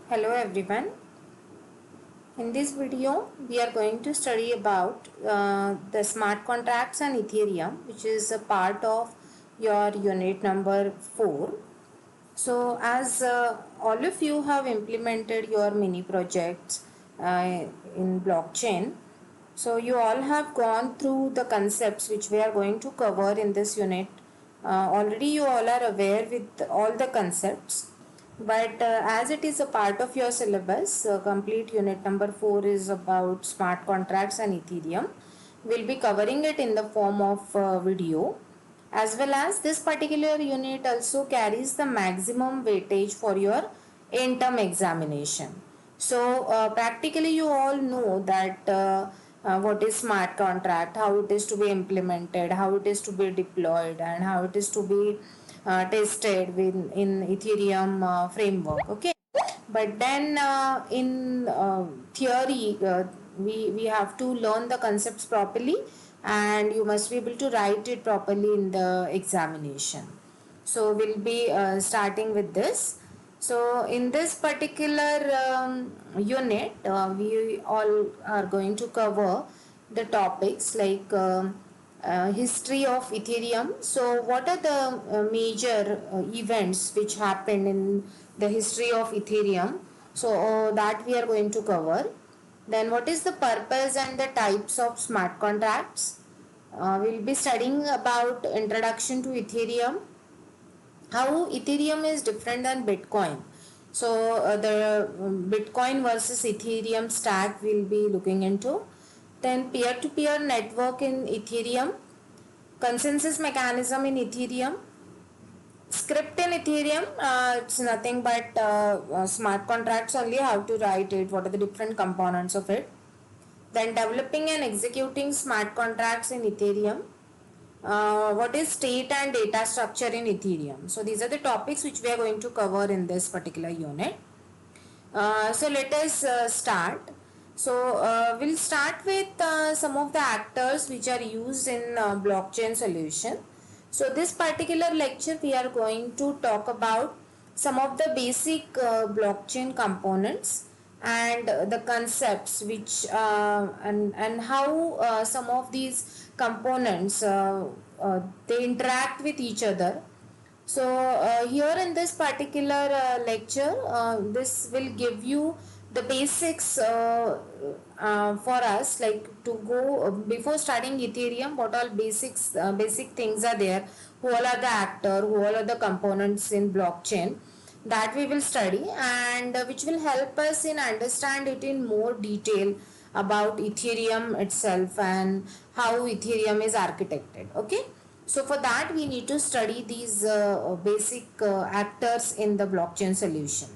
Hello everyone. In this video, we are going to study about the smart contracts and Ethereum, which is a part of your unit number 4. So, as all of you have implemented your mini projects in blockchain, so you all have gone through the concepts which we are going to cover in this unit. Already you all are aware with all the concepts, but as it is a part of your syllabus, complete unit number 4 is about smart contracts and Ethereum. We'll be covering it in the form of video, as well as this particular unit also carries the maximum weightage for your end term examination. So practically you all know that what is smart contract, how it is to be implemented, how it is to be deployed, and how it is to be tested in Ethereum framework. Okay, but then in theory, we have to learn the concepts properly, and you must be able to write it properly in the examination. So we'll be starting with this. So in this particular unit, we all are going to cover the topics like history of Ethereum. So what are the major events which happened in the history of Ethereum? So that we are going to cover. Then what is the purpose and the types of smart contracts? We'll be studying about introduction to Ethereum, how Ethereum is different than Bitcoin. So the Bitcoin versus Ethereum stack we'll be looking into. Then peer-to-peer network in Ethereum, consensus mechanism in Ethereum, script in Ethereum. It's nothing but smart contracts only. How to write it? What are the different components of it? Then developing and executing smart contracts in Ethereum. What is state and data structure in Ethereum? So these are the topics which we are going to cover in this particular unit. So let us start. So we'll start with some of the actors which are used in blockchain solution. So this particular lecture we are going to talk about some of the basic blockchain components and the concepts which and how some of these components they interact with each other. So here in this particular lecture, this will give you the basics for us, like to go before studying Ethereum, what all basic things are there, who all are the actor, who all are the components in blockchain, that we will study, and which will help us in understand it in more detail about Ethereum itself and how Ethereum is architected. Okay. So for that we need to study these basic actors in the blockchain solution.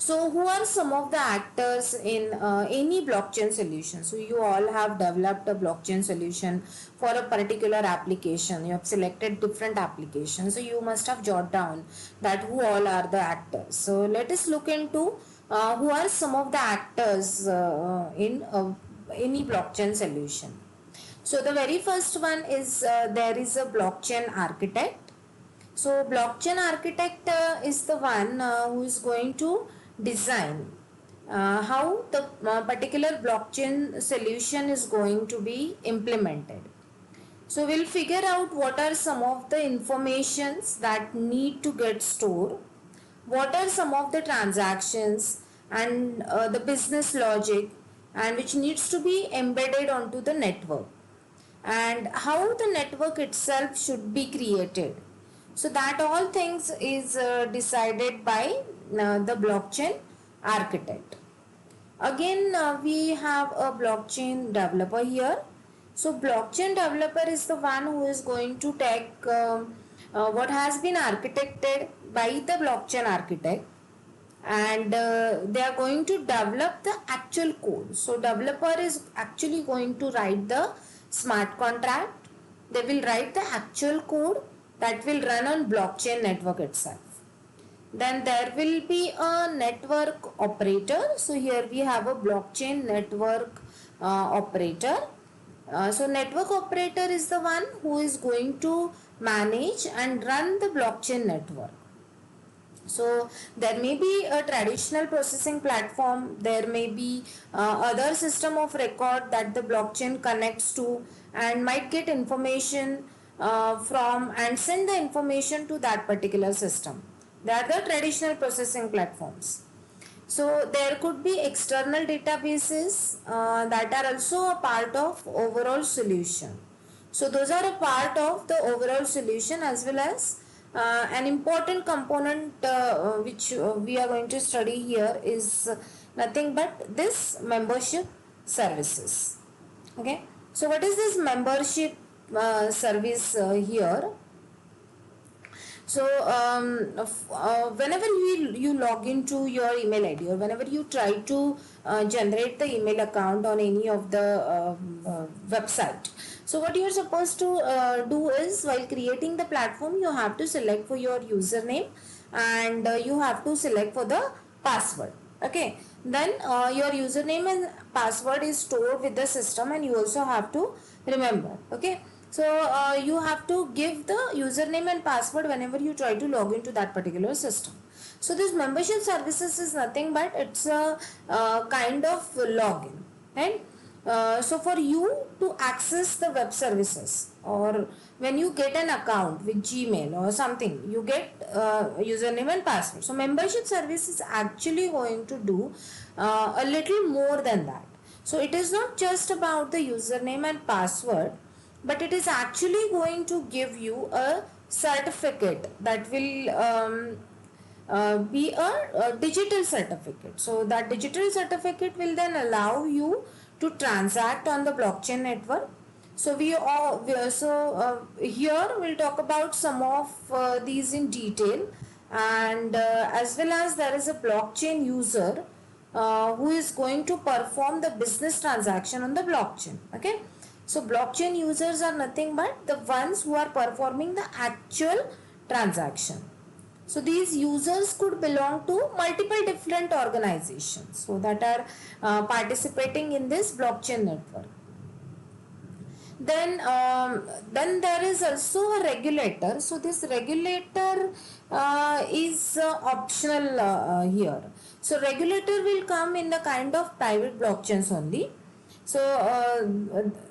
So who are some of the actors in any blockchain solution? So you all have developed a blockchain solution for a particular application. You have selected different applications. So you must have jotted down that who all are the actors. So let us look into who are some of the actors in any blockchain solution. So the very first one is there is a blockchain architect. So blockchain architect is the one who is going to design how the particular blockchain solution is going to be implemented. So we'll figure out what are some of the informations that need to get stored, what are some of the transactions and the business logic, and which needs to be embedded onto the network, and how the network itself should be created. So that all things is decided by the blockchain architect. Again we have a blockchain developer here. So blockchain developer is the one who is going to take what has been architected by the blockchain architect, and they are going to develop the actual code. So developer is actually going to write the smart contract. They will write the actual code that will run on blockchain network itself. Then there will be a network operator. So here we have a blockchain network operator. So network operator is the one who is going to manage and run the blockchain network. So there may be a traditional processing platform, there may be other system of record that the blockchain connects to and might get information from and send the information to that particular system. They are the traditional processing platforms. So there could be external databases that are also a part of overall solution. So those are a part of the overall solution, as well as an important component which we are going to study here is nothing but this membership services. Okay. So what is this membership service here? So whenever you log into your email ID, or whenever you try to generate the email account on any of the website, so what you're supposed to do is, while creating the platform, you have to select for your username, and you have to select for the password. Okay, then your username and password is stored with the system, and you also have to remember. Okay, so you have to give the username and password whenever you try to log into that particular system. So this membership services is nothing but it's a kind of login, right? So for you to access the web services, or when you get an account with Gmail or something, you get username and password. So membership service is actually going to do a little more than that. So it is not just about the username and password, but it is actually going to give you a certificate that will be a digital certificate. So that digital certificate will then allow you to transact on the blockchain network. So here we'll talk about some of these in detail, and as well as there is a blockchain user who is going to perform the business transaction on the blockchain. Okay, so blockchain users are nothing but the ones who are performing the actual transaction. So these users could belong to multiple different organizations so that are participating in this blockchain network. Then there is also a regulator. So this regulator is optional here. So regulator will come in the kind of private blockchains only. So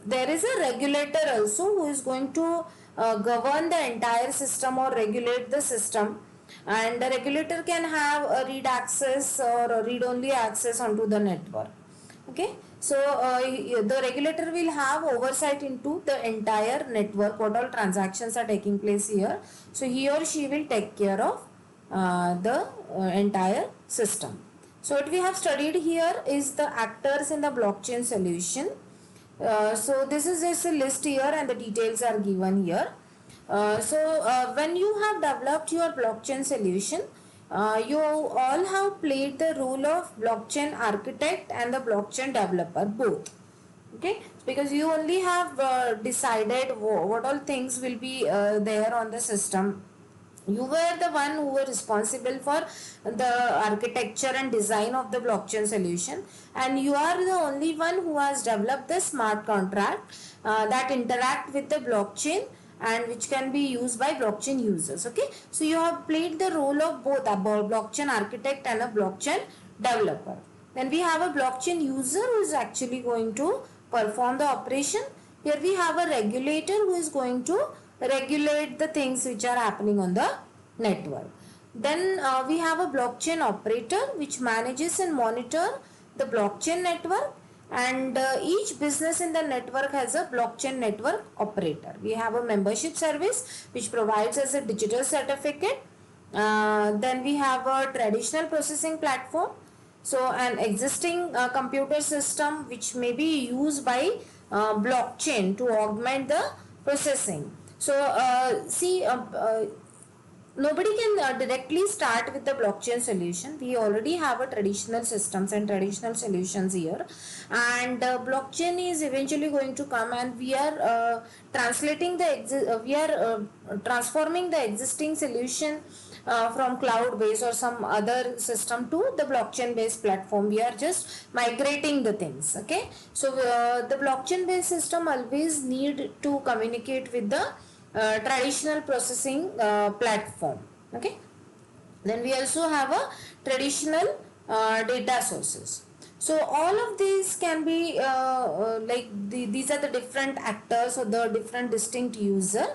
there is a regulator also who is going to govern the entire system or regulate the system, and the regulator can have a read access or a read only access onto the network. Okay, so the regulator will have oversight into the entire network, what all transactions are taking place here. So he or she will take care of the entire system. So what we have studied here is the actors in the blockchain solution. So this is just a list here, and the details are given here. When you have developed your blockchain solution, you all have played the role of blockchain architect and the blockchain developer both. Okay, because you only have decided what all things will be there on the system. You were the one who were responsible for the architecture and design of the blockchain solution, and you are the only one who has developed the smart contract that interact with the blockchain and which can be used by blockchain users. Okay, so you have played the role of both a blockchain architect and a blockchain developer. Then we have a blockchain user who is actually going to perform the operation. Here we have a regulator who is going to regulate the things which are happening on the network. Then we have a blockchain operator which manages and monitor the blockchain network, and each business in the network has a blockchain network operator. We have a membership service which provides us a digital certificate. Then we have a traditional processing platform, so an existing computer system which may be used by blockchain to augment the processing. So nobody can directly start with the blockchain solution. We already have a traditional systems and traditional solutions here, and blockchain is eventually going to come, and we are transforming the existing solution from cloud based or some other system to the blockchain based platform. We are just migrating the things. Okay, so the blockchain based system always need to communicate with the traditional processing platform. Okay, Then we also have a traditional data sources. So all of these can be these are the different actors or the different distinct user